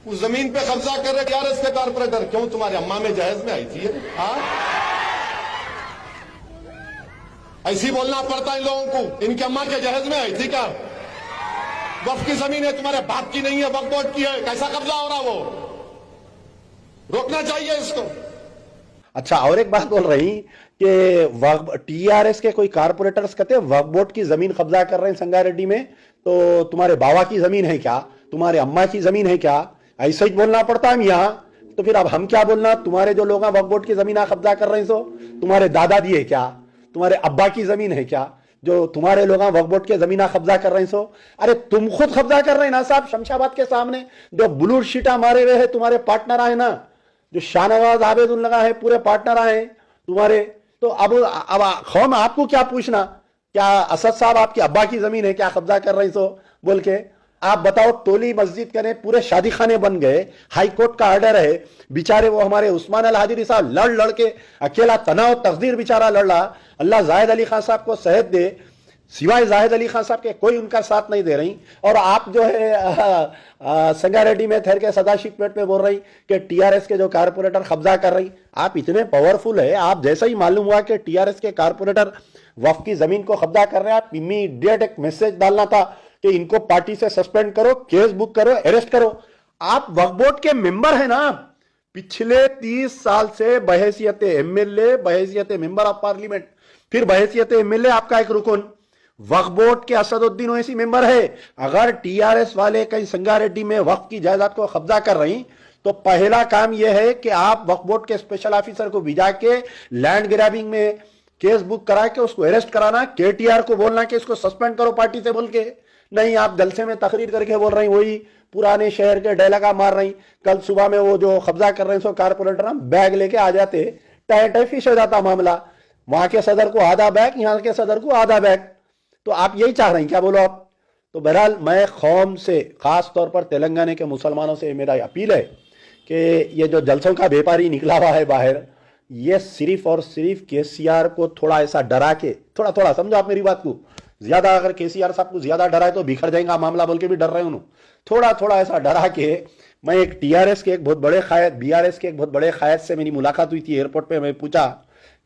उस जमीन पे कब्जा कर रहे टीआरएस के कारपोरेटर, क्यों तुम्हारी अम्मा में जहेज में आई थी ये? हाँ, ऐसी बोलना पड़ता है इन लोगों को, इनकी अम्मा के जहेज में आई थी क्या? वक्फ की जमीन है, तुम्हारे बाप की नहीं है, वक्फ बोर्ड की है, कैसा कब्जा हो रहा? वो रोकना चाहिए इसको। अच्छा, और एक बात बोल रही कि टीआरएस के कोई कारपोरेटर्स कहते हैं वक्फ बोर्ड की जमीन कब्जा कर रहे हैं संगारेड्डी में, तो तुम्हारे बाबा की जमीन है क्या, तुम्हारे अम्मा की जमीन है क्या? ऐसा ही बोलना पड़ता है यहाँ। तो फिर अब हम क्या बोलना, तुम्हारे जो लोग वक्फ बोर्ड की जमीन कब्जा कर रहे हैं सो तुम्हारे दादा दी है क्या, तुम्हारे अब्बा की जमीन है क्या जो तुम्हारे लोग वक्फ बोर्ड के जमीन कब्जा कर रहे हैं सो? अरे तुम खुद कब्जा कर रहे हैं ना साहब, शमशाबाद के सामने जो ब्लू शीटा मारे हुए है तुम्हारे पार्टनर आए ना, जो शाहनवाज आबेदुल्ला है, पूरे पार्टनर आए तुम्हारे। तो अब कौन आपको क्या पूछना, क्या असद साहब आपके अब्बा की जमीन है क्या कब्जा कर रहे सो बोल के? आप बताओ, टोली मस्जिद कने पूरे शादी खाने बन गए, हाई कोर्ट का ऑर्डर है, बेचारे वो हमारे उस्मान अल हादिरी साहब लड़ लड़ के अकेला तनाव तकदीर बेचारा लड़ रहा। अल्लाह जाहिद अली खान साहब को सेहत दे, सिवाय जाहिद अली खान साहब के कोई उनका साथ नहीं दे रही। और आप जो है संगारेड्डी में ठहर के सदाशिव पेट पे बोल रही कि टीआरएस के जो कारपोरेटर कब्जा कर रही। आप इतने पावरफुल है, आप जैसा ही मालूम हुआ कि टीआरएस के कारपोरेटर वक्फ की जमीन को कब्जा कर रहे हैं, आप इमीडिएट एक मैसेज डालना था कि इनको पार्टी से सस्पेंड करो, केस बुक करो, अरेस्ट करो। आप वक्फ बोर्ड के मेंबर है ना, पिछले 30 साल से बहैसियत एमएलए, बहैसियत मेंबर ऑफ पार्लियामेंट, फिर बहैसियत एमएलए आपका एक रुकन, वक्फ बोर्ड के असदुद्दीन ओवैसी मेंबर है। अगर टीआरएस वाले कहीं संगारेड्डी में वक्फ की जायदाद को कब्जा कर रही तो पहला काम यह है कि आप वक्फ बोर्ड के स्पेशल ऑफिसर को भिजा के लैंड ग्रैबिंग में केस बुक करा के उसको अरेस्ट कराना, केटीआर को बोलना कि इसको सस्पेंड करो पार्टी से बोल के। नहीं, आप जलसे में तकरीर करके बोल रही, वही पुराने शहर के डायलॉग मार रही। कल सुबह में वो जो कब्जा कर रहे हैं सो कारपोरेटर बैग लेके आ जाते, टाइम फिश हो जाता मामला, वहां के सदर को आधा बैग, यहाँ के सदर को आधा बैग। तो आप यही चाह रहे हैं क्या? बोलो आप। तो बहरहाल मैं कौम से, खास तौर पर तेलंगाना के मुसलमानों से मेरा अपील है कि ये जो जलसों का व्यापारी निकला हुआ है बाहर, ये सिर्फ और सिर्फ केसीआर को थोड़ा ऐसा डरा के, थोड़ा थोड़ा समझो आप मेरी बात को, ज्यादा अगर केसीआर साहब को ज्यादा डराए तो बिखर जाएगा मामला बोल के भी डर रहे उन्होंने, थोड़ा थोड़ा ऐसा डरा के। मैं एक टीआरएस के एक बहुत बड़े कायद, बीआरएस के एक बहुत बड़े कायद से मेरी मुलाकात हुई थी एयरपोर्ट पे। मैं पूछा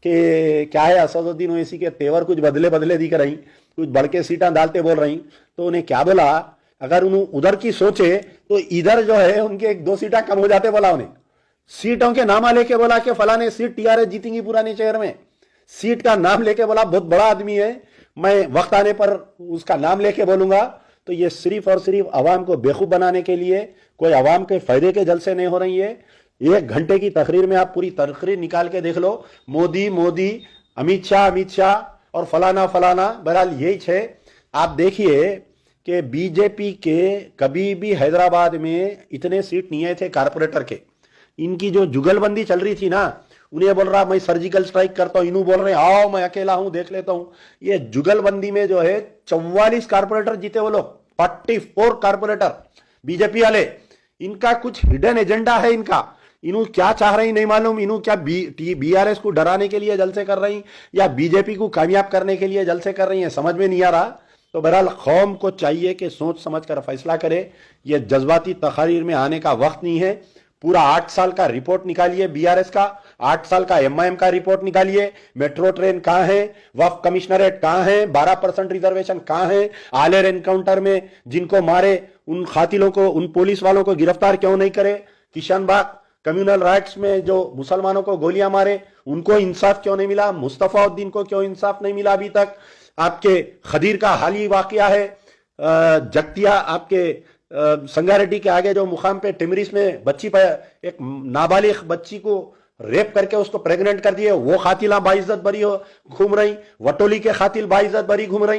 कि क्या है असदुद्दीन ओवैसी के तेवर कुछ बदले बदले दिख रही, कुछ बढ़ के सीटा डालते बोल रही। तो उन्हें क्या बोला, अगर उन्हें उधर की सोचे तो इधर जो है उनके 1-2 सीटा कम हो जाते। बोला उन्हें सीटों के नामा लेके बोला कि फलाने सीट टीआरएस जीतेंगी पुराने शहर में, सीट का नाम लेके बोला बहुत बड़ा आदमी है, मैं वक्त आने पर उसका नाम लेके बोलूंगा। तो ये सिर्फ और सिर्फ अवाम को बेवकूफ बनाने के लिए, कोई अवाम के फायदे के जलसे नहीं हो रही है। 1 घंटे की तकरीर में आप पूरी तकरीर निकाल के देख लो, मोदी मोदी, अमित शाह और फलाना फलाना। बहरहाल यही है। आप देखिए कि बीजेपी के कभी भी हैदराबाद में इतने सीट नहीं आए थे कारपोरेटर के। इनकी जो जुगलबंदी चल रही थी ना, उन्हें बोल रहा मैं सर्जिकल स्ट्राइक करता हूं, इन्हों बोल रहे आओ मैं अकेला हूं देख लेता हूं। ये जुगलबंदी में जो है 44 कारपोरेटर जीते वो लोग, 44 कारपोरेटर बीजेपी वाले। इनका कुछ हिडन एजेंडा है इनका, इन्हों क्या चाह रही नहीं मालूम। इन्हों क्या बीआरएस को डराने के लिए जलसे कर रही या बीजेपी को कामयाब करने के लिए जलसे कर रही है, समझ में नहीं आ रहा। तो बहरहाल कौम को चाहिए कि सोच समझ कर फैसला करे। ये जज्बाती तकरीर में आने का वक्त नहीं है। पूरा 8 साल का रिपोर्ट निकालिए बीआरएस का, 8 साल का एमआईएम का रिपोर्ट निकालिए। मेट्रो ट्रेन कहां है, वक्फ कमिश्नरेट कहां है, 12% रिजर्वेशन कहां है, आलेर एनकाउंटर में जिनको मारे उन खातिलों को, उन पुलिस वालों को गिरफ्तार क्यों नहीं करे, किशन बाग कम्युनल राइट्स में जो मुसलमानों को गोलियां मारे उनको इंसाफ क्यों नहीं मिला, मुस्तफा उद्दीन को क्यों इंसाफ नहीं मिला अभी तक। आपके खदीर का हाल ही वाकया है, जगतिया आपके संगारेड्डी के आगे जो मुकाम पे टिमरिस में बच्ची पर एक नाबालिग बच्ची को रेप करके उसको प्रेग्नेंट कर दिए, वो खातिला बाइज्जत बरी हो घूम रही, वटोली के खातिल बाइज्जत बरी घूम रही।